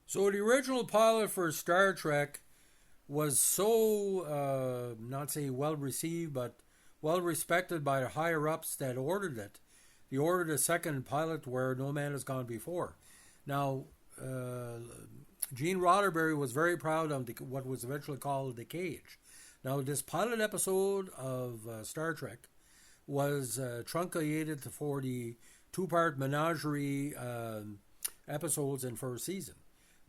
So the original pilot for Star Trek was so, not say well received, but well respected by the higher ups that ordered it. They ordered a second pilot where no man has gone before. Now, Gene Roddenberry was very proud of what was eventually called The Cage. Now, this pilot episode of Star Trek was truncated for the two-part menagerie episodes in first season.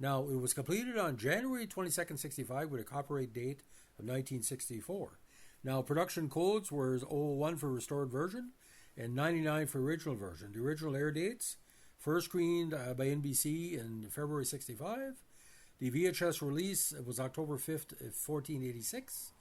Now, it was completed on January 22nd, 65 with a copyright date of 1964. Now, production codes were 001 for restored version and 99 for original version. The original air dates, first screened by NBC in February 65. The VHS release was October 5th, 1486.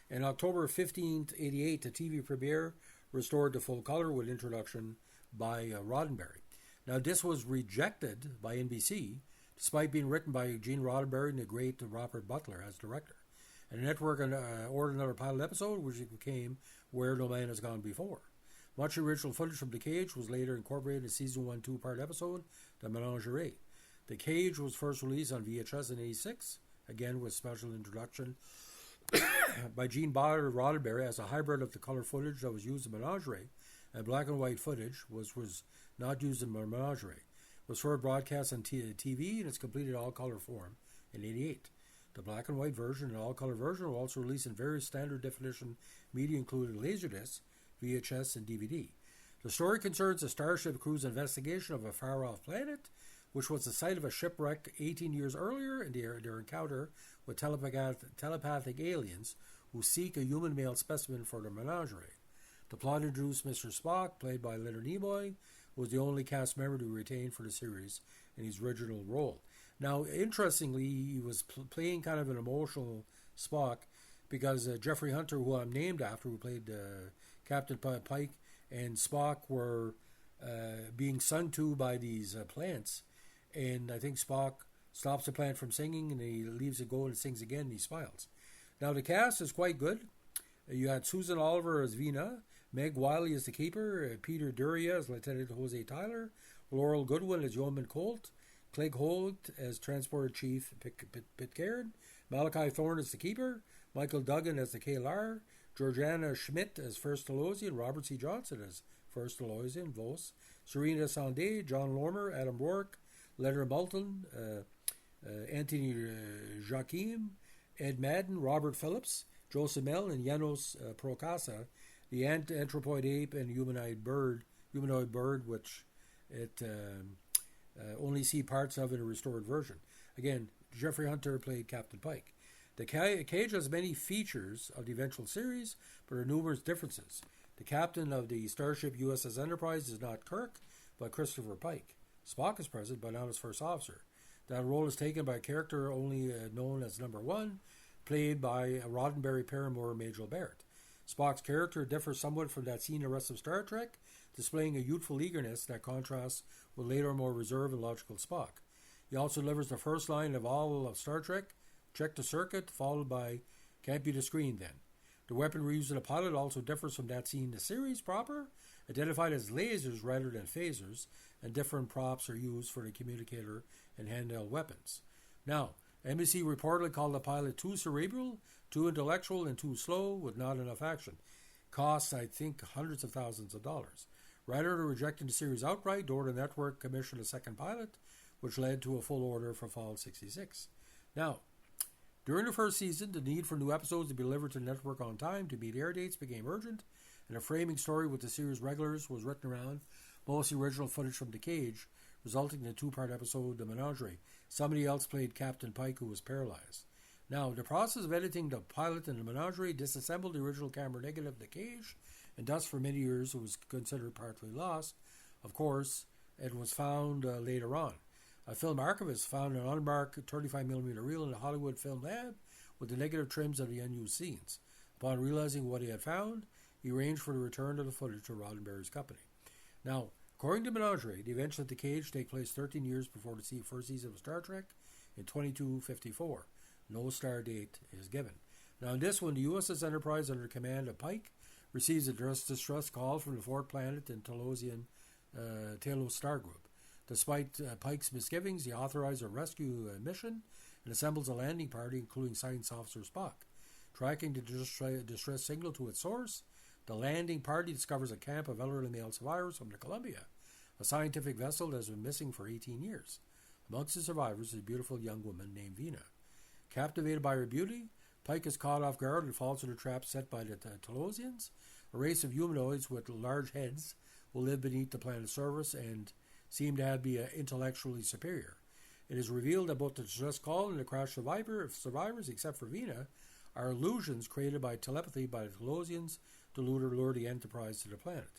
And October 15th, 88, the TV premiere restored to full color with introduction by Roddenberry. Now, this was rejected by NBC, despite being written by Gene Roddenberry and the great Robert Butler as director. And the network ordered another pilot episode, which became Where No Man Has Gone Before. Much original footage from The Cage was later incorporated in season 1 two-part episode, The Menagerie. The Cage was first released on VHS in 86, again with special introduction by Gene Roddenberry as a hybrid of the color footage that was used in Menagerie and black and white footage was not used in Menagerie. It was first broadcast on TV in its completed all-color form in 88. The black and white version and all-color version were also released in various standard definition media including Laserdisc, VHS, and DVD. The story concerns a Starship crew's investigation of a far-off planet, which was the site of a shipwreck 18 years earlier and their encounter with telepathic aliens who seek a human male specimen for their menagerie. The plot introduced Mr. Spock, played by Leonard Nimoy, who was the only cast member to retain for the series in his original role. Now, interestingly, he was playing kind of an emotional Spock because Jeffrey Hunter, who I'm named after, who played Captain Pike, and Spock were being sung to by these plants. And I think Spock stops the plant from singing and he leaves it go and sings again and he smiles. Now, the cast is quite good. You had Susan Oliver as Vina, Meg Wiley as the keeper, Peter Duria as Lieutenant Jose Tyler, Laurel Goodwin as Yeoman Colt, Clegg Holt as Transporter Chief Pitcairn, Malachi Thorne as the keeper, Michael Duggan as the KLR, Georgiana Schmidt as First Telosian, Robert C. Johnson as First Telosian, Vos, Serena Sandé, John Lormer, Adam Rourke, Leonard Moulton, Anthony Joachim, Ed Madden, Robert Phillips, Joseph Mell, and Janos Procasa, the anthropoid ape and humanoid bird, which it only see parts of in a restored version. Again, Jeffrey Hunter played Captain Pike. The Cage has many features of the eventual series, but there are numerous differences. The captain of the Starship USS Enterprise is not Kirk, but Christopher Pike. Spock is present, but not as first officer. That role is taken by a character only known as Number One, played by Roddenberry paramour Majel Barrett. Spock's character differs somewhat from that seen in the rest of Star Trek, displaying a youthful eagerness that contrasts with later more reserved and logical Spock. He also delivers the first line of all of Star Trek, "Check the circuit," followed by "Can't be the screen then." The weaponry used in the pilot also differs from that seen in the series proper, identified as lasers rather than phasers, and different props are used for the communicator and handheld weapons. Now, NBC reportedly called the pilot too cerebral, too intellectual, and too slow, with not enough action. Costs, I think, hundreds of thousands of dollars. Rather than rejecting the series outright, the Order Network commissioned a second pilot, which led to a full order for fall 66. Now, during the first season, the need for new episodes to be delivered to the network on time to meet air dates became urgent, and a framing story with the series regulars was written around most of the original footage from The Cage, resulting in a two-part episode, The Menagerie. Somebody else played Captain Pike, who was paralyzed. Now, the process of editing the pilot and The Menagerie disassembled the original camera negative of The Cage, and thus for many years it was considered partly lost. Of course, it was found later on. A film archivist found an unmarked 35mm reel in the Hollywood Film Lab with the negative trims of the unused scenes. Upon realizing what he had found, he arranged for the return of the footage to Roddenberry's company. Now, according to Menagerie, the events of The Cage take place 13 years before the first season of Star Trek in 2254. No star date is given. Now, in this one, the USS Enterprise, under command of Pike, receives a distress call from the fourth planet in Telosian Telos star group. Despite Pike's misgivings, he authorized a rescue mission and assembles a landing party, including Science Officer Spock. Tracking the distress signal to its source, the landing party discovers a camp of elderly male survivors from the Columbia, a scientific vessel that has been missing for 18 years. Amongst the survivors is a beautiful young woman named Vina. Captivated by her beauty, Pike is caught off guard and falls into a trap set by the Telosians, a race of humanoids with large heads who live beneath the planet's surface and seem to be intellectually superior. It is revealed that both the distress call and the crash survivors, except for Vina, are illusions created by telepathy by the Telosians to lure the Enterprise to the planet.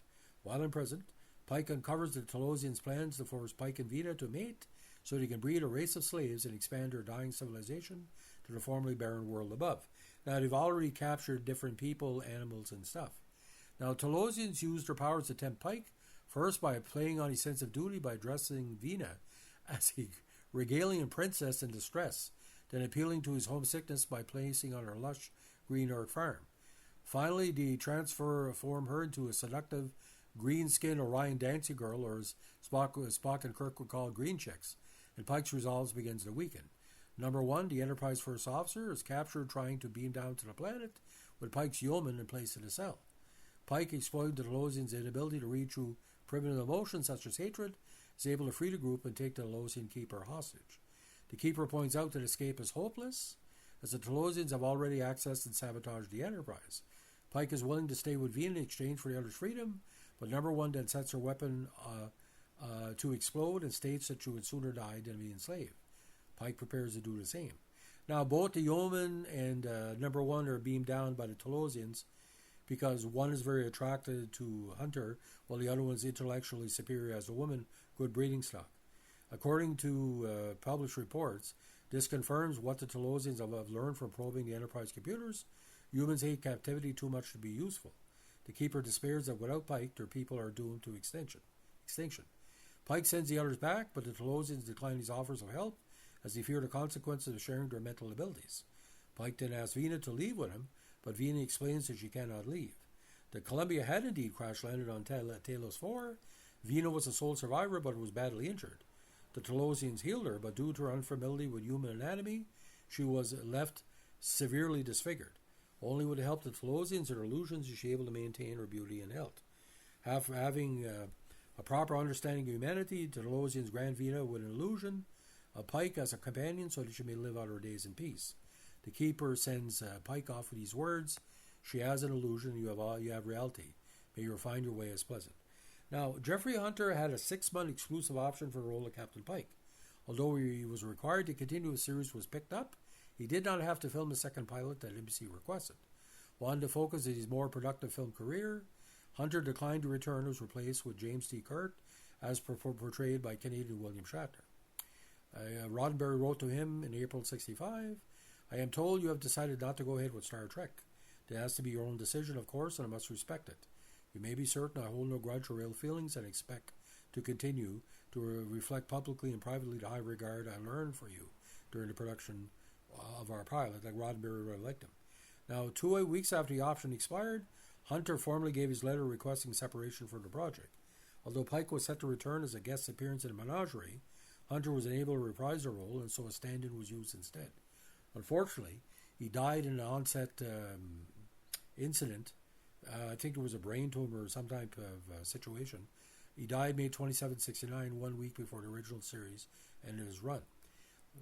While in prison, Pike uncovers the Telosians' plans to force Pike and Vina to mate so they can breed a race of slaves and expand their dying civilization to the formerly barren world above. Now, they've already captured different people, animals, and stuff. Now, Telosians used their powers to tempt Pike, first by playing on his sense of duty by dressing Vina as a regalian princess in distress, then appealing to his homesickness by placing on her lush green earth farm. Finally, they transform her into a seductive green-skinned Orion dancing girl, or as Spock and Kirk would call green chicks, and Pike's resolve begins to weaken. Number 1, the Enterprise first officer is captured trying to beam down to the planet with Pike's yeoman and placed in a cell. Pike, exploiting the Telosians' inability to read through primitive emotions such as hatred, is able to free the group and take the Telosian keeper hostage. The keeper points out that escape is hopeless, as the Telosians have already accessed and sabotaged the Enterprise. Pike is willing to stay with Vina in exchange for the other's freedom, but Number 1 then sets her weapon to explode and states that she would sooner die than be enslaved. Pike prepares to do the same. Now, both the yeoman and Number 1 are beamed down by the Telosians because one is very attracted to Hunter, while the other one is intellectually superior as a woman, good breeding stock. According to published reports, this confirms what the Telosians have learned from probing the Enterprise computers. Humans hate captivity too much to be useful. The Keeper despairs that without Pike, their people are doomed to extinction. Pike sends the others back, but the Telosians decline his offers of help as they fear the consequences of sharing their mental abilities. Pike then asks Vina to leave with him, but Vina explains that she cannot leave. The Columbia had indeed crash-landed on Talos 4. Vina was the sole survivor, but was badly injured. The Telosians healed her, but due to her unfamiliarity with human anatomy, she was left severely disfigured. Only with the help of the Telosians and her illusions is she able to maintain her beauty and health. Having a proper understanding of humanity, the Telosians grant Vina with an illusion, a Pike as a companion, so that she may live out her days in peace. The Keeper sends Pike off with these words: "She has an illusion, you have reality. May you find your way as pleasant." Now, Jeffrey Hunter had a 6-month exclusive option for the role of Captain Pike. Although he was required to continue the series was picked up, he did not have to film the second pilot that NBC requested. Wanting to focus on his more productive film career, Hunter declined to return and was replaced with James T. Kirk, as portrayed by Canadian William Shatner. Roddenberry wrote to him in April '65, "I am told you have decided not to go ahead with Star Trek. It has to be your own decision, of course, and I must respect it. You may be certain I hold no grudge or ill feelings and expect to continue to reflect publicly and privately the high regard I learned for you during the production of our pilot." Like Roddenberry really liked him. Now, 2 weeks after the option expired, Hunter formally gave his letter requesting separation from the project. Although Pike was set to return as a guest appearance in a menagerie, Hunter was unable to reprise the role, and so a stand-in was used instead. Unfortunately, he died in an onset incident. I think there was a brain tumor or some type of situation. He died May 27, 1969, 1 week before the original series ended his run.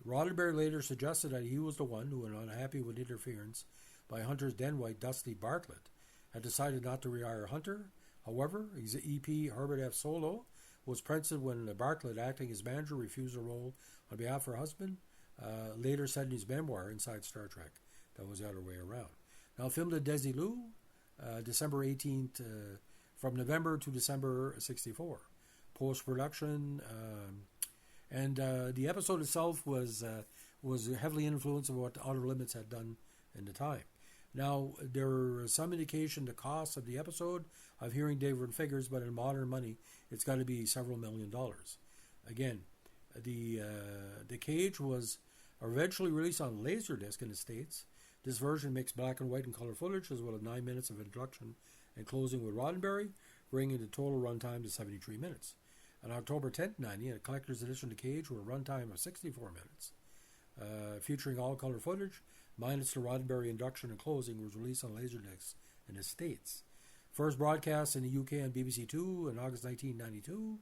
Roddenberry later suggested that he was the one who, unhappy with interference by Hunter's then-wife Dusty Bartlett, had decided not to rehire Hunter. However, his EP Herbert F. Solo was present when Bartlett, acting as manager, refused a role on behalf of her husband, later said in his memoir, Inside Star Trek, that was the other way around. Now, filmed at Desilu, December 18th, from November to December 1964. Post-production, and the episode itself was heavily influenced by what Outer Limits had done in the time. Now, there is some indication the cost of the episode of hearing different figures, but in modern money, it's got to be several $1 million. Again, the Cage was eventually released on Laserdisc in the States. This version mixed black and white and color footage, as well as 9 minutes of introduction and closing with Roddenberry, bringing the total runtime to 73 minutes. On October 10th, 1990, a collector's edition of Cage with a runtime of 64 minutes, featuring all-color footage, minus the Roddenberry induction and closing, was released on Laserdisc in the States. First broadcast in the UK on BBC Two in August 1992.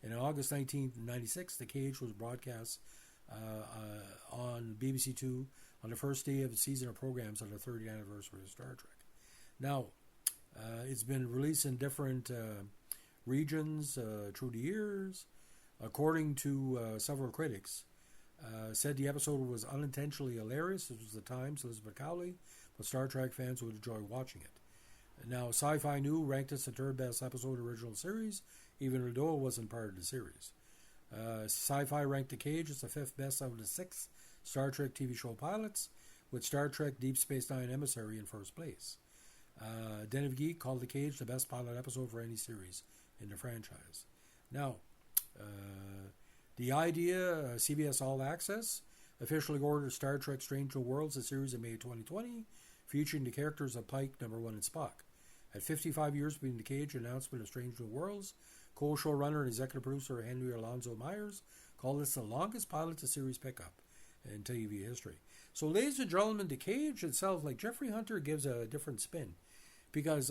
And in August 1996, The Cage was broadcast on BBC Two on the first day of the season of programs on the 30th anniversary of Star Trek. Now, it's been released in different regions through the years. According to several critics, said the episode was unintentionally hilarious. This was the Times, Elizabeth Cowley, but Star Trek fans would enjoy watching it. Now, Sci-Fi New ranked this the third best episode of the original series, even though it wasn't part of the series. Sci-Fi ranked The Cage as the fifth best out of the 6 Star Trek TV show pilots, with Star Trek Deep Space Nine Emissary in first place. Den of Geek called The Cage the best pilot episode for any series in the franchise. Now, the idea, CBS All Access, officially ordered Star Trek Strange New Worlds, a series in May 2020, featuring the characters of Pike, Number 1, and Spock. At 55 years between The Cage and announcement of Strange New Worlds, co-showrunner and executive producer Henry Alonzo Myers called this the longest pilot to series pickup in TV history. So, ladies and gentlemen, The Cage itself, like Jeffrey Hunter, gives a different spin. Because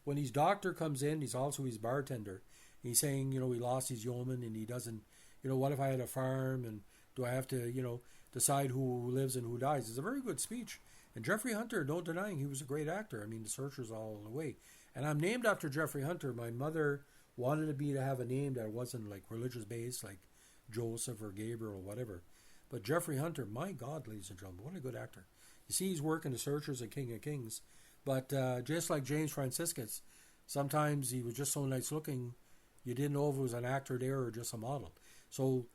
when his doctor comes in, he's also his bartender. He's saying, he lost his yeoman and he doesn't, what if I had a farm and do I have to, decide who lives and who dies? It's a very good speech. And Jeffrey Hunter, no denying, he was a great actor. I mean, The Searchers all the way. And I'm named after Jeffrey Hunter. My mother wanted me to have a name that wasn't like religious based, like Joseph or Gabriel or whatever. But Jeffrey Hunter, my God, ladies and gentlemen, what a good actor. You see, he's working The Searchers and King of Kings. But just like James Franciscus, sometimes he was just so nice looking, you didn't know if it was an actor there or just a model. So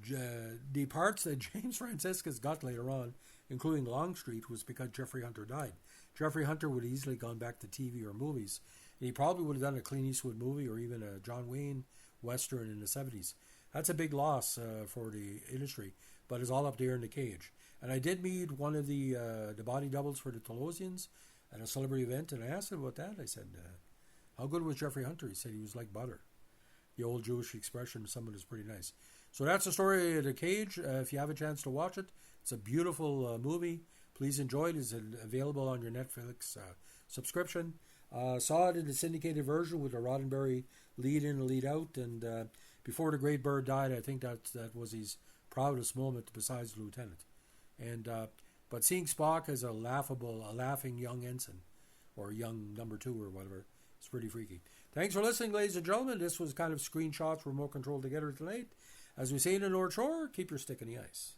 the parts that James Franciscus got later on, including Longstreet, was because Jeffrey Hunter died. Jeffrey Hunter would have easily gone back to TV or movies. And he probably would have done a Clint Eastwood movie or even a John Wayne Western in the 70s. That's a big loss for the industry, but it's all up there in The Cage. And I did meet one of the body doubles for the Telosians at a celebrity event, and I asked him about that. I said, how good was Jeffrey Hunter? He said he was like butter. The old Jewish expression, someone is pretty nice. So that's the story of The Cage. If you have a chance to watch it, it's a beautiful movie. Please enjoy it. It's available on your Netflix subscription. Saw it in the syndicated version with a Roddenberry lead in and lead out. And before the great bird died, I think that was his proudest moment besides the lieutenant. And but seeing Spock as a laughing young ensign or young number 2 or whatever, it's pretty freaky. Thanks for listening, ladies and gentlemen. This was kind of screenshots, remote control together tonight. As we say in the North Shore, keep your stick in the ice.